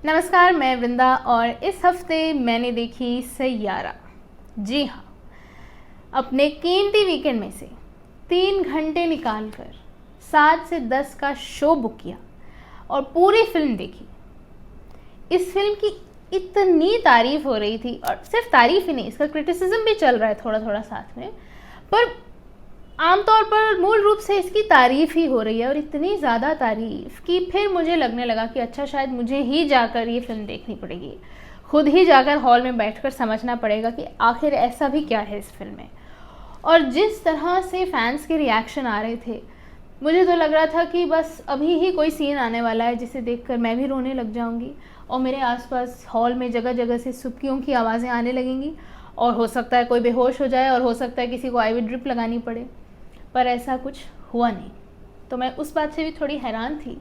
नमस्कार, मैं वृंदा और इस हफ्ते मैंने देखी सैयारा। जी हाँ, अपने कीमती वीकेंड में से 3 घंटे निकालकर 7 से 10 का शो बुक किया और पूरी फिल्म देखी। इस फिल्म की इतनी तारीफ हो रही थी, और सिर्फ तारीफ ही नहीं, इसका क्रिटिसिज्म भी चल रहा है थोड़ा थोड़ा साथ में, पर आमतौर पर मूल रूप से इसकी तारीफ़ ही हो रही है। और इतनी ज़्यादा तारीफ़ कि फिर मुझे लगने लगा कि अच्छा, शायद मुझे ही जाकर ये फ़िल्म देखनी पड़ेगी, खुद ही जाकर हॉल में बैठकर समझना पड़ेगा कि आखिर ऐसा भी क्या है इस फिल्म में। और जिस तरह से फैंस के रिएक्शन आ रहे थे, मुझे तो लग रहा था कि बस अभी ही कोई सीन आने वाला है जिसे देखकर मैं भी रोने लग जाऊंगी और मेरे आसपास हॉल में जगह जगह से सुबकियों की आवाज़ें आने लगेंगी, और हो सकता है कोई बेहोश हो जाए, और हो सकता है किसी को आईवी ड्रिप लगानी पड़े। पर ऐसा कुछ हुआ नहीं, तो मैं उस बात से भी थोड़ी हैरान थी।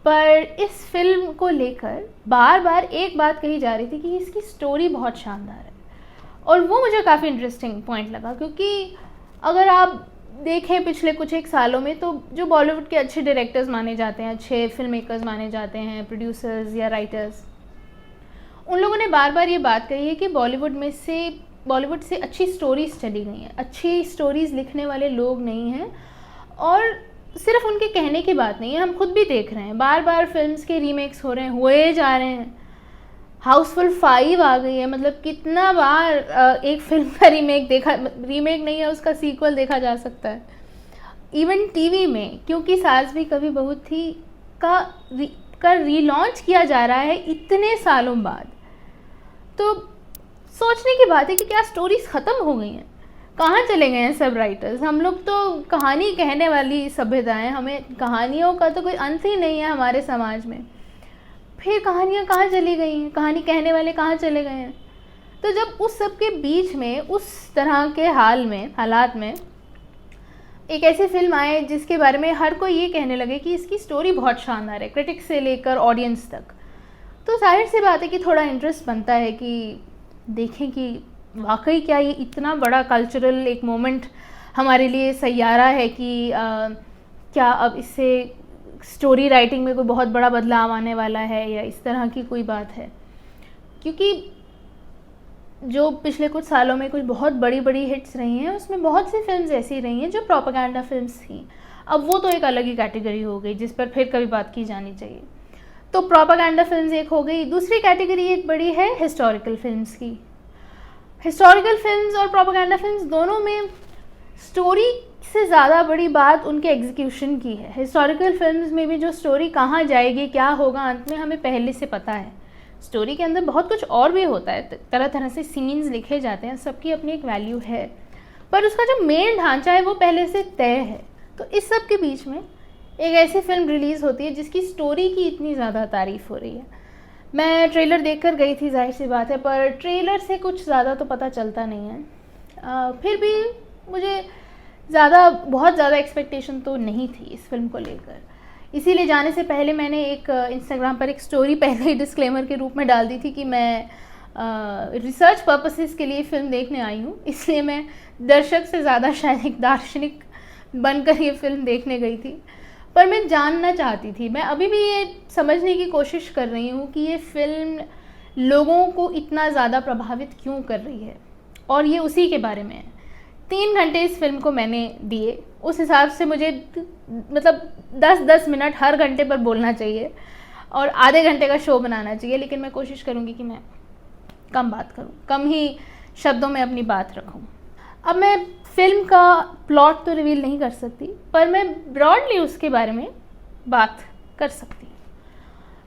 पर इस फिल्म को लेकर बार बार एक बात कही जा रही थी कि इसकी स्टोरी बहुत शानदार है, और वो मुझे काफ़ी इंटरेस्टिंग पॉइंट लगा। क्योंकि अगर आप देखें पिछले कुछ एक सालों में, तो जो बॉलीवुड के अच्छे डायरेक्टर्स माने जाते हैं, अच्छे फिल्म मेकर्स माने जाते हैं, प्रोड्यूसर्स या राइटर्स, उन लोगों ने बार बार ये बात कही है कि बॉलीवुड से अच्छी स्टोरीज़ चली गई हैं, अच्छी स्टोरीज़ लिखने वाले लोग नहीं हैं। और सिर्फ उनके कहने की बात नहीं है, हम खुद भी देख रहे हैं, बार बार फिल्म्स के रीमेक्स हो रहे हैं, हुए जा रहे हैं। हाउसफुल 5 आ गई है, मतलब कितना बार एक फिल्म का रीमेक नहीं है, उसका सीक्वल देखा जा सकता है। इवन टीवी में क्योंकि सास भी कभी बहू थी का रीलॉन्च किया जा रहा है इतने सालों बाद। तो सोचने की बात है कि क्या स्टोरीज ख़त्म हो गई हैं, कहाँ चले गए हैं सब राइटर्स। हम लोग तो कहानी कहने वाली सभ्यता हैं, हमें कहानियों का तो कोई अंत ही नहीं है हमारे समाज में। फिर कहानियाँ कहाँ चली गई हैं, कहानी कहने वाले कहाँ चले गए हैं। तो जब उस सब के बीच में, उस तरह के हालात में एक ऐसी फिल्म आए जिसके बारे में हर कोई ये कहने लगे कि इसकी स्टोरी बहुत शानदार है, क्रिटिक्स से लेकर ऑडियंस तक, तो जाहिर सी बात है कि थोड़ा इंटरेस्ट बनता है कि देखें कि वाकई क्या ये इतना बड़ा कल्चरल एक मोमेंट हमारे लिए सैयारा है कि क्या अब इससे स्टोरी राइटिंग में कोई बहुत बड़ा बदलाव आने वाला है, या इस तरह की कोई बात है। क्योंकि जो पिछले कुछ सालों में कुछ बहुत बड़ी बड़ी हिट्स रही हैं, उसमें बहुत सी फिल्म्स ऐसी रही हैं जो प्रोपेगेंडा फिल्म्स थी। अब वो तो एक अलग ही कैटेगरी हो गई जिस पर फिर कभी बात की जानी चाहिए। तो प्रोपेगेंडा फिल्म्स एक हो गई। दूसरी कैटेगरी एक बड़ी है हिस्टोरिकल फिल्म्स की। हिस्टोरिकल फिल्म्स और प्रोपेगेंडा फिल्म्स दोनों में स्टोरी से ज़्यादा बड़ी बात उनके एग्जीक्यूशन की है। हिस्टोरिकल फिल्म्स में भी जो स्टोरी कहाँ जाएगी, क्या होगा अंत में, हमें पहले से पता है। स्टोरी के अंदर बहुत कुछ और भी होता है, तरह तरह से सीन्स लिखे जाते हैं, सबकी अपनी एक वैल्यू है, पर उसका जो मेन ढांचा है वो पहले से तय है। तो इस सब के बीच में एक ऐसी फिल्म रिलीज़ होती है जिसकी स्टोरी की इतनी ज़्यादा तारीफ़ हो रही है। मैं ट्रेलर देखकर गई थी, जाहिर सी बात है, पर ट्रेलर से कुछ ज़्यादा तो पता चलता नहीं है। फिर भी मुझे बहुत ज़्यादा एक्सपेक्टेशन तो नहीं थी इस फिल्म को लेकर। इसीलिए जाने से पहले मैंने एक इंस्टाग्राम पर एक स्टोरी पहले ही डिस्क्लेमर के रूप में डाल दी थी कि मैं रिसर्च पर्पसेस के लिए फ़िल्म देखने आई हूँ, इसलिए मैं दर्शक से ज़्यादा शायद एक दार्शनिक बनकर ये फ़िल्म देखने गई थी। पर मैं जानना चाहती थी, मैं अभी भी ये समझने की कोशिश कर रही हूँ कि ये फ़िल्म लोगों को इतना ज़्यादा प्रभावित क्यों कर रही है, और ये उसी के बारे में है। 3 घंटे इस फिल्म को मैंने दिए, उस हिसाब से मुझे मतलब 10-10 मिनट हर घंटे पर बोलना चाहिए और आधे घंटे का शो बनाना चाहिए, लेकिन मैं कोशिश करूँगी कि मैं कम बात करूँ, कम ही शब्दों में अपनी बात रखूँ। अब मैं फिल्म का प्लॉट तो रिवील नहीं कर सकती, पर मैं ब्रॉडली उसके बारे में बात कर सकती हूँ।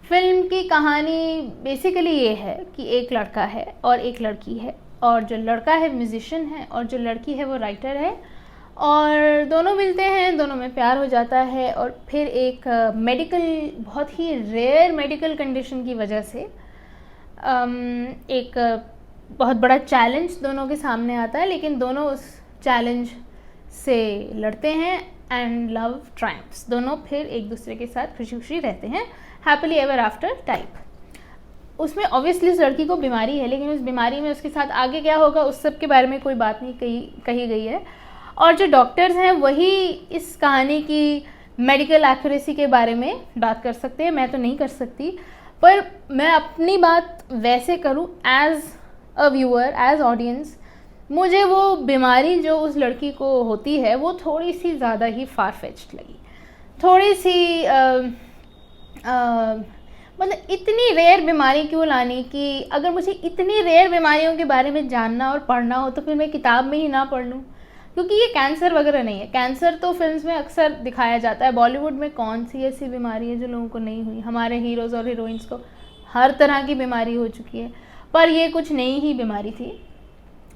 फिल्म की कहानी बेसिकली ये है कि एक लड़का है और एक लड़की है, और जो लड़का है म्यूजिशियन है और जो लड़की है वो राइटर है, और दोनों मिलते हैं, दोनों में प्यार हो जाता है। और फिर एक बहुत ही रेयर मेडिकल कंडीशन की वजह से एक बहुत बड़ा चैलेंज दोनों के सामने आता है, लेकिन दोनों उस चैलेंज से लड़ते हैं एंड लव ट्रायम्फ्स। दोनों फिर एक दूसरे के साथ खुशी खुशी रहते हैं, हैप्पीली एवर आफ्टर टाइप। उसमें ऑब्वियसली उस लड़की को बीमारी है, लेकिन उस बीमारी में उसके साथ आगे क्या होगा उस सब के बारे में कोई बात नहीं कही गई है। और जो डॉक्टर्स हैं वही इस कहानी की मेडिकल एक्यूरेसी के बारे में बात कर सकते हैं, मैं तो नहीं कर सकती। पर मैं अपनी बात वैसे करूँ as a viewer, as audience, मुझे वो बीमारी जो उस लड़की को होती है वो थोड़ी सी ज़्यादा ही फार फेच्ड लगी, थोड़ी सी मतलब इतनी रेयर बीमारी क्यों लानी कि अगर मुझे इतनी रेयर बीमारियों के बारे में जानना और पढ़ना हो तो फिर मैं किताब में ही ना पढ़ लूँ, क्योंकि ये कैंसर वगैरह नहीं है। कैंसर तो फिल्म्स में अक्सर दिखाया जाता है। बॉलीवुड में कौन सी ऐसी बीमारी है जो लोगों को नहीं हुई? हमारे हीरोज़ और हीरोइंस को हर तरह की बीमारी हो चुकी है, पर ये कुछ नई ही बीमारी थी।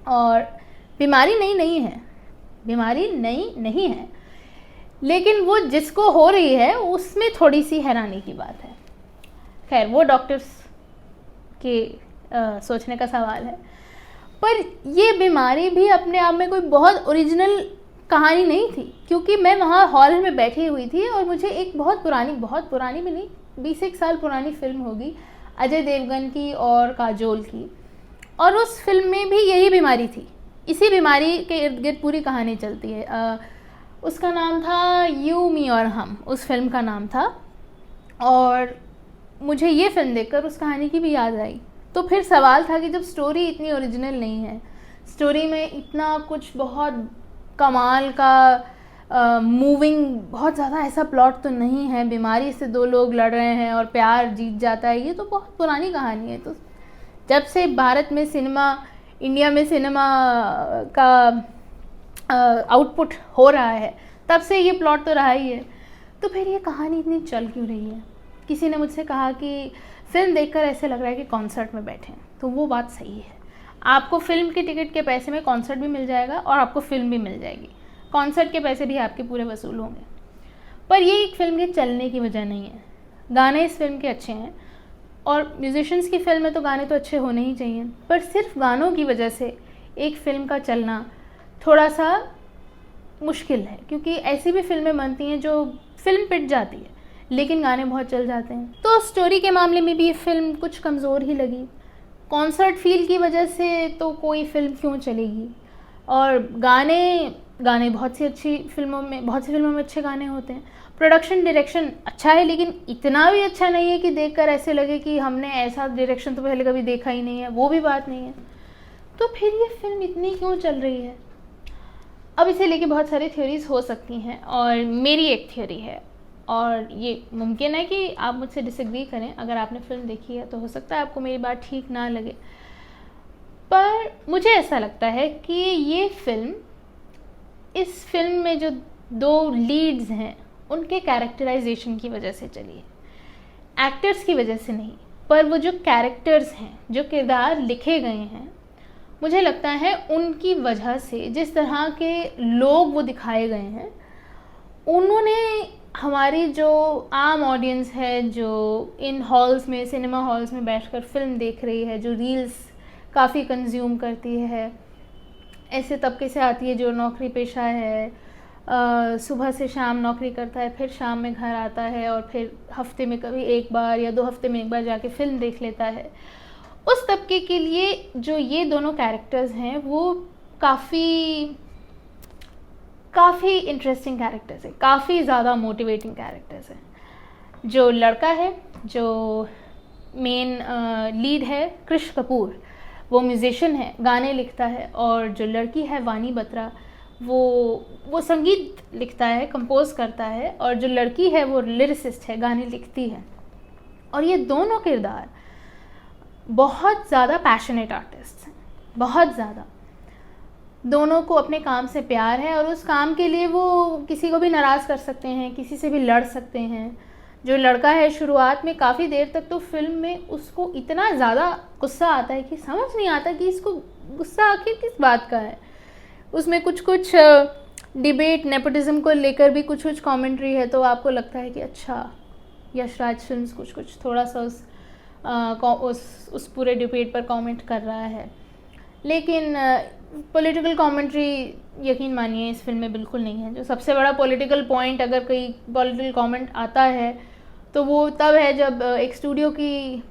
और बीमारी नई नहीं है, बीमारी नई नहीं है, लेकिन वो जिसको हो रही है उसमें थोड़ी सी हैरानी की बात है। खैर, वो डॉक्टर्स के सोचने का सवाल है। पर ये बीमारी भी अपने आप में कोई बहुत ओरिजिनल कहानी नहीं थी, क्योंकि मैं वहाँ हॉल में बैठी हुई थी और मुझे एक बहुत पुरानी भी नहीं, 20 साल पुरानी फिल्म होगी, अजय देवगन की और काजोल की, और उस फिल्म में भी यही बीमारी थी। इसी बीमारी के इर्द गिर्द पूरी कहानी चलती है। उसका नाम था यू मी और हम, उस फिल्म का नाम था। और मुझे ये फिल्म देखकर उस कहानी की भी याद आई। तो फिर सवाल था कि जब स्टोरी इतनी ओरिजिनल नहीं है, स्टोरी में इतना कुछ बहुत कमाल का मूविंग बहुत ज़्यादा ऐसा प्लॉट तो नहीं है, बीमारी से दो लोग लड़ रहे हैं और प्यार जीत जाता है, ये तो बहुत पुरानी कहानी है। तो जब से भारत में सिनेमा, इंडिया में सिनेमा का आउटपुट हो रहा है, तब से ये प्लॉट तो रहा ही है। तो फिर ये कहानी इतनी चल क्यों रही है? किसी ने मुझसे कहा कि फ़िल्म देखकर ऐसे लग रहा है कि कॉन्सर्ट में बैठे हैं, तो वो बात सही है। आपको फ़िल्म के टिकट के पैसे में कॉन्सर्ट भी मिल जाएगा और आपको फ़िल्म भी मिल जाएगी। कॉन्सर्ट के पैसे भी आपके पूरे वसूल होंगे। पर ये एक फ़िल्म के चलने की वजह नहीं है। गाने इस फिल्म के अच्छे हैं, और म्यूजिशियंस की फ़िल्म में तो गाने तो अच्छे होने ही चाहिए, पर सिर्फ गानों की वजह से एक फ़िल्म का चलना थोड़ा सा मुश्किल है, क्योंकि ऐसी भी फ़िल्में बनती हैं जो फ़िल्म पिट जाती है लेकिन गाने बहुत चल जाते हैं। तो स्टोरी के मामले में भी ये फ़िल्म कुछ कमज़ोर ही लगी। कॉन्सर्ट फील की वजह से तो कोई फ़िल्म क्यों चलेगी? और गाने बहुत सी फिल्मों में अच्छे गाने होते हैं। प्रोडक्शन डायरेक्शन अच्छा है, लेकिन इतना भी अच्छा नहीं है कि देखकर ऐसे लगे कि हमने ऐसा डायरेक्शन तो पहले कभी देखा ही नहीं है, वो भी बात नहीं है। तो फिर ये फ़िल्म इतनी क्यों चल रही है? अब इसे लेके बहुत सारी थ्योरीज़ हो सकती हैं, और मेरी एक थ्योरी है, और ये मुमकिन है कि आप मुझसे डिसएग्री करें। अगर आपने फ़िल्म देखी है तो हो सकता है आपको मेरी बात ठीक ना लगे, पर मुझे ऐसा लगता है कि ये फ़िल्म, इस फिल्म में जो दो लीड्स हैं उनके कैरेक्टराइजेशन की वजह से चली है, एक्टर्स की वजह से नहीं। पर वो जो कैरेक्टर्स हैं, जो किरदार लिखे गए हैं, मुझे लगता है उनकी वजह से, जिस तरह के लोग वो दिखाए गए हैं, उन्होंने हमारी जो आम ऑडियंस है, जो इन हॉल्स में, सिनेमा हॉल्स में बैठकर फ़िल्म देख रही है, जो रील्स काफ़ी कंज्यूम करती है, ऐसे तबके से आती है जो नौकरी पेशा है, सुबह से शाम नौकरी करता है, फिर शाम में घर आता है और फिर हफ्ते में कभी एक बार या 2 हफ्ते में एक बार जाके फ़िल्म देख लेता है, उस तबके के लिए जो ये दोनों कैरेक्टर्स हैं वो काफ़ी इंटरेस्टिंग कैरेक्टर्स हैं, काफ़ी ज़्यादा मोटिवेटिंग कैरेक्टर्स हैं। जो लड़का है, जो मेन लीड है, कृष कपूर, वो म्यूज़िशियन है, गाने लिखता है, और जो लड़की है वानी बत्रा, वो संगीत लिखता है, कंपोज करता है, और जो लड़की है वो लिरिसिस्ट है, गाने लिखती है। और ये दोनों किरदार बहुत ज़्यादा पैशनेट आर्टिस्ट हैं, बहुत ज़्यादा। दोनों को अपने काम से प्यार है और उस काम के लिए वो किसी को भी नाराज़ कर सकते हैं, किसी से भी लड़ सकते हैं। जो लड़का है, शुरुआत में काफ़ी देर तक तो फिल्म में उसको इतना ज़्यादा गुस्सा आता है कि समझ नहीं आता कि इसको गुस्सा आखिर किस बात का है। उसमें कुछ डिबेट, नेपोटिज्म को लेकर भी कुछ कमेंट्री है, तो आपको लगता है कि अच्छा, यशराज फिल्म्स कुछ थोड़ा सा उस पूरे डिबेट पर कमेंट कर रहा है। लेकिन पॉलिटिकल कमेंट्री यकीन मानिए इस फिल्म में बिल्कुल नहीं है। जो सबसे बड़ा पॉलिटिकल पॉइंट, अगर कोई पॉलिटिकल कमेंट आता है तो वो तब है जब एक स्टूडियो की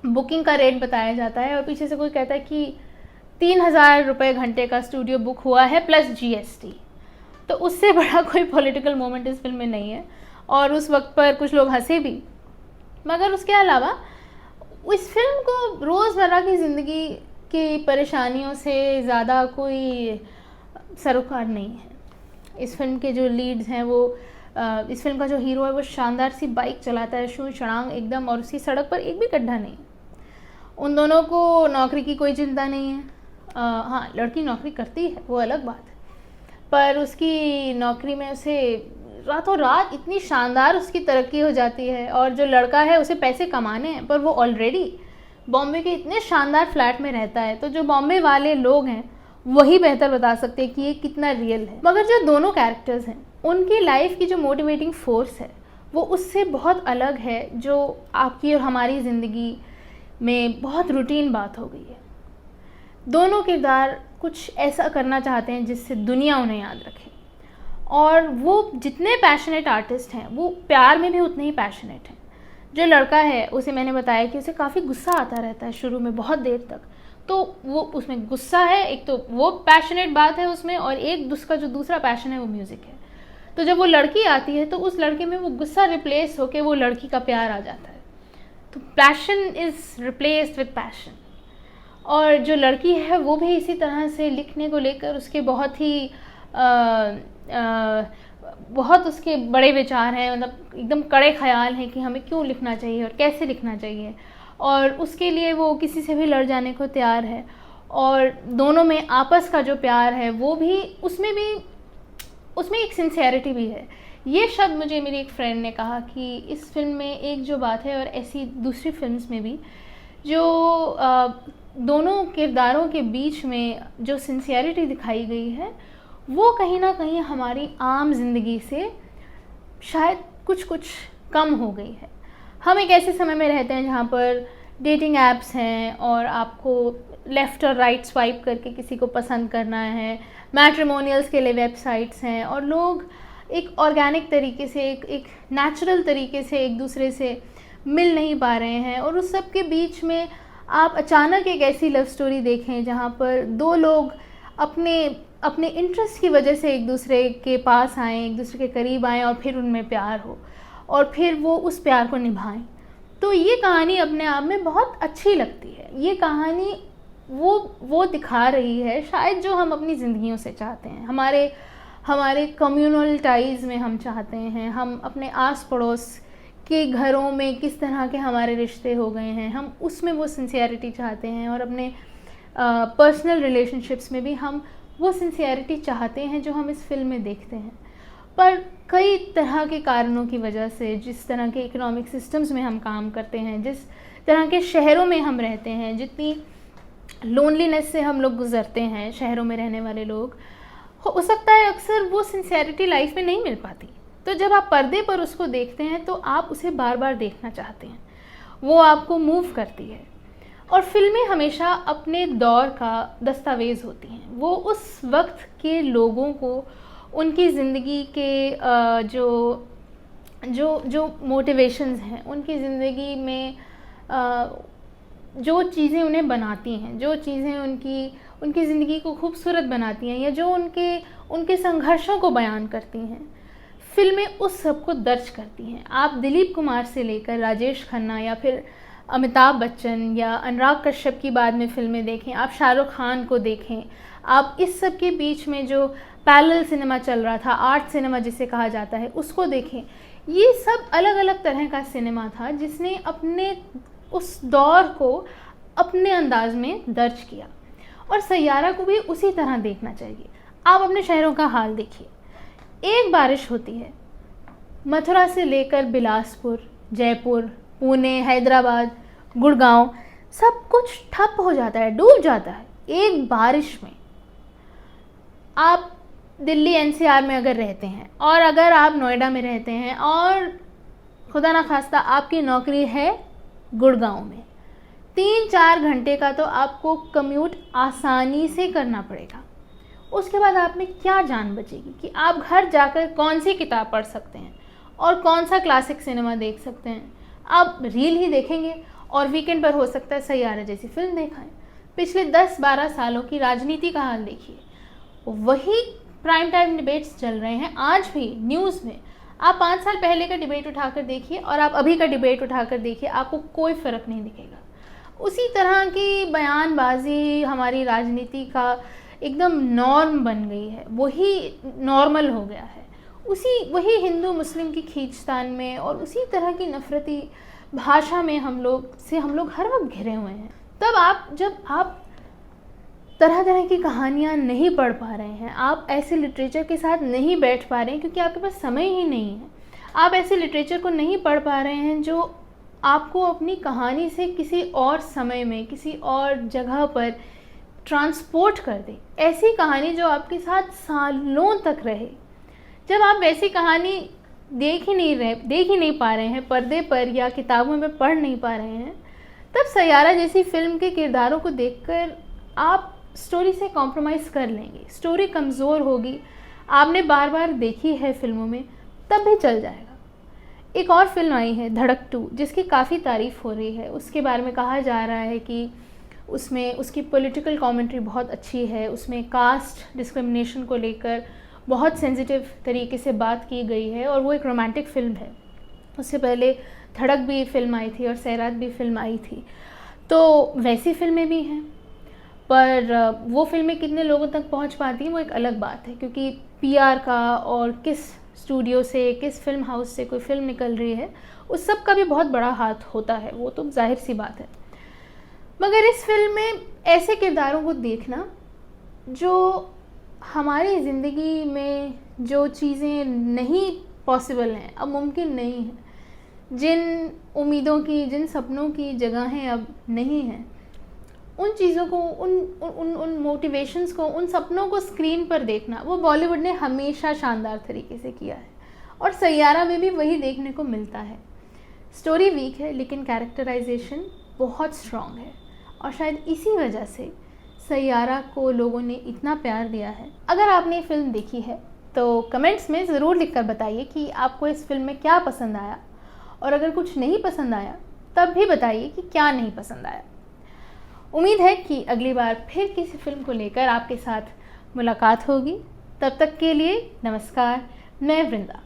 बुकिंग का रेट बताया जाता है और पीछे से कोई कहता है कि 3000 रुपये घंटे का स्टूडियो बुक हुआ है प्लस GST। तो उससे बड़ा कोई पॉलिटिकल मोमेंट इस फिल्म में नहीं है, और उस वक्त पर कुछ लोग हंसे भी। मगर उसके अलावा इस फिल्म को रोज़मर्रा की ज़िंदगी की परेशानियों से ज़्यादा कोई सरोकार नहीं है। इस फिल्म के जो लीड्स हैं वो इस फिल्म का जो हीरो है वो शानदार सी बाइक चलाता है, शू शड़ांग एकदम, और उसकी सड़क पर एक भी गड्ढा नहीं है। उन दोनों को नौकरी की कोई चिंता नहीं है। हाँ, लड़की नौकरी करती है वो अलग बात है, पर उसकी नौकरी में उसे रातों रात इतनी शानदार उसकी तरक्की हो जाती है, और जो लड़का है उसे पैसे कमाने हैं, पर वो ऑलरेडी बॉम्बे के इतने शानदार फ्लैट में रहता है। तो जो बॉम्बे वाले लोग हैं वही बेहतर बता सकते हैं कि ये कितना रियल है। मगर जो दोनों कैरेक्टर्स हैं उनकी लाइफ की जो मोटिवेटिंग फोर्स है वो उससे बहुत अलग है, जो आपकी और हमारी ज़िंदगी में बहुत रूटीन बात हो गई है। दोनों किरदार कुछ ऐसा करना चाहते हैं जिससे दुनिया उन्हें याद रखे, और वो जितने पैशनेट आर्टिस्ट हैं वो प्यार में भी उतने ही पैशनेट हैं। जो लड़का है उसे मैंने बताया कि उसे काफ़ी गुस्सा आता रहता है शुरू में बहुत देर तक, तो वो उसमें गुस्सा है, एक तो वो पैशनेट बात है उसमें, और एक उसका जो दूसरा पैशन है वो म्यूज़िक है। तो जब वो लड़की आती है तो उस लड़के में वो गुस्सा रिप्लेस होके वो लड़की का प्यार आ जाता है। तो passion is replaced with passion. और जो लड़की है वो भी इसी तरह से लिखने को लेकर उसके बहुत ही बहुत उसके बड़े विचार हैं, मतलब एकदम कड़े ख्याल हैं कि हमें क्यों लिखना चाहिए और कैसे लिखना चाहिए, और उसके लिए वो किसी से भी लड़ जाने को तैयार है। और दोनों में आपस का जो प्यार है वो भी उसमें एक सिंसियरिटी भी है। ये शब्द मुझे मेरी एक फ्रेंड ने कहा कि इस फिल्म में एक जो बात है, और ऐसी दूसरी फिल्म्स में भी, जो दोनों किरदारों के बीच में जो सिंसियरिटी दिखाई गई है वो कहीं ना कहीं हमारी आम जिंदगी से शायद कुछ कम हो गई है। हम एक ऐसे समय में रहते हैं जहाँ पर डेटिंग ऐप्स हैं और आपको लेफ़्ट और राइट स्वाइप करके किसी को पसंद करना है, मैट्रिमोनियल्स के लिए वेबसाइट्स हैं, और लोग एक ऑर्गेनिक तरीके से, एक नेचुरल तरीके से एक दूसरे से मिल नहीं पा रहे हैं। और उस सब के बीच में आप अचानक एक ऐसी लव स्टोरी देखें जहाँ पर दो लोग अपने इंटरेस्ट की वजह से एक दूसरे के पास आएँ, एक दूसरे के करीब आएँ, और फिर उनमें प्यार हो और फिर वो उस प्यार को निभाएं। तो ये कहानी अपने आप में बहुत अच्छी लगती है। ये कहानी वो दिखा रही है शायद जो हम अपनी ज़िंदगियों से चाहते हैं, हमारे कम्युनल टाइज़ में हम चाहते हैं, हम अपने आस पड़ोस के घरों में किस तरह के हमारे रिश्ते हो गए हैं, हम उसमें वो सिंसियरिटी चाहते हैं, और अपने पर्सनल रिलेशनशिप्स में भी हम वो सिंसियरिटी चाहते हैं जो हम इस फिल्म में देखते हैं। पर कई तरह के कारणों की वजह से, जिस तरह के इकोनॉमिक सिस्टम्स में हम काम करते हैं, जिस तरह के शहरों में हम रहते हैं, जितनी लोनलीनेस से हम लोग गुजरते हैं शहरों में रहने वाले लोग, हो सकता है अक्सर वो सिंसियरिटी लाइफ में नहीं मिल पाती। तो जब आप पर्दे पर उसको देखते हैं तो आप उसे बार बार देखना चाहते हैं, वो आपको मूव करती है। और फिल्में हमेशा अपने दौर का दस्तावेज़ होती हैं। वो उस वक्त के लोगों को उनकी ज़िंदगी के जो मोटिवेशंस हैं, उनकी ज़िंदगी में जो चीज़ें उन्हें बनाती हैं, जो चीज़ें उनकी ज़िंदगी को खूबसूरत बनाती हैं, या जो उनके संघर्षों को बयान करती हैं, फिल्में उस सब को दर्ज करती हैं। आप दिलीप कुमार से लेकर राजेश खन्ना या फिर अमिताभ बच्चन या अनुराग कश्यप की बाद में फिल्में देखें, आप शाहरुख खान को देखें, आप इस सब के बीच में जो पैरेलल सिनेमा चल रहा था, आर्ट सिनेमा जिसे कहा जाता है, उसको देखें। ये सब अलग अलग तरह का सिनेमा था जिसने अपने उस दौर को अपने अंदाज में दर्ज किया, और सैयारा को भी उसी तरह देखना चाहिए। आप अपने शहरों का हाल देखिए, एक बारिश होती है, मथुरा से लेकर बिलासपुर, जयपुर, पुणे, हैदराबाद, गुड़गांव, सब कुछ ठप हो जाता है, डूब जाता है एक बारिश में। आप दिल्ली एनसीआर में अगर रहते हैं, और अगर आप नोएडा में रहते हैं, और खुदा ना खास्ता आपकी नौकरी है गुड़गांव में, 3-4 घंटे का तो आपको कम्यूट आसानी से करना पड़ेगा। उसके बाद आप में क्या जान बचेगी कि आप घर जाकर कौन सी किताब पढ़ सकते हैं और कौन सा क्लासिक सिनेमा देख सकते हैं। आप रील ही देखेंगे, और वीकेंड पर हो सकता है सैयारा जैसी फिल्म देखाएं। पिछले 10-12 सालों की राजनीति का हाल देखिए, वही प्राइम टाइम डिबेट्स चल रहे हैं आज भी न्यूज़ में। आप 5 साल पहले का डिबेट उठाकर देखिए और आप अभी का डिबेट उठाकर देखिए, आपको कोई फ़र्क नहीं दिखेगा। उसी तरह की बयानबाजी हमारी राजनीति का एकदम नॉर्म बन गई है, वही नॉर्मल हो गया है। वही हिंदू मुस्लिम की खींचतान में और उसी तरह की नफरती भाषा में हम लोग हर वक्त घिरे हुए हैं। जब आप तरह तरह की कहानियाँ नहीं पढ़ पा रहे हैं, आप ऐसे लिटरेचर के साथ नहीं बैठ पा रहे हैं क्योंकि आपके पास समय ही नहीं है, आप ऐसे लिटरेचर को नहीं पढ़ पा रहे हैं जो आपको अपनी कहानी से किसी और समय में, किसी और जगह पर ट्रांसपोर्ट कर दे, ऐसी कहानी जो आपके साथ सालों तक रहे। जब आप वैसी कहानी देख ही नहीं पा रहे हैं पर्दे पर या किताबों में पढ़ नहीं पा रहे हैं, तब सैयारा जैसी फिल्म के किरदारों को देखकर आप स्टोरी से कॉम्प्रोमाइज़ कर लेंगे, स्टोरी कमज़ोर होगी। आपने बार बार देखी है फिल्मों में, तब भी चल जाएगा। एक और फिल्म आई है धड़क 2, जिसकी काफ़ी तारीफ़ हो रही है। उसके बारे में कहा जा रहा है कि उसमें उसकी पॉलिटिकल कमेंट्री बहुत अच्छी है, उसमें कास्ट डिस्क्रिमिनेशन को लेकर बहुत सेंसिटिव तरीके से बात की गई है और वो एक रोमांटिक फ़िल्म है। उससे पहले धड़क भी फिल्म आई थी और सैराट भी फिल्म आई थी, तो वैसी फिल्में भी हैं। पर वो फिल्में कितने लोगों तक पहुंच पाती हैं वो एक अलग बात है, क्योंकि पीआर का और किस स्टूडियो से, किस फिल्म हाउस से कोई फिल्म निकल रही है, उस सब का भी बहुत बड़ा हाथ होता है, वो तो जाहिर सी बात है। मगर इस फिल्म में ऐसे किरदारों को देखना जो हमारी ज़िंदगी में जो चीज़ें नहीं पॉसिबल हैं, अब मुमकिन नहीं है, जिन उम्मीदों की, जिन सपनों की जगहें अब नहीं हैं, उन चीज़ों को, उन मोटिवेशंस को, उन सपनों को स्क्रीन पर देखना, वो बॉलीवुड ने हमेशा शानदार तरीके से किया है और सैयारा में भी वही देखने को मिलता है। स्टोरी वीक है लेकिन कैरेक्टराइजेशन बहुत स्ट्रॉन्ग है और शायद इसी वजह से सैयारा को लोगों ने इतना प्यार दिया है। अगर आपने फिल्म देखी है तो कमेंट्स में ज़रूर लिखकर बताइए कि आपको इस फिल्म में क्या पसंद आया, और अगर कुछ नहीं पसंद आया तब भी बताइए कि क्या नहीं पसंद आया। उम्मीद है कि अगली बार फिर किसी फिल्म को लेकर आपके साथ मुलाकात होगी। तब तक के लिए नमस्कार, मैं वृंदा।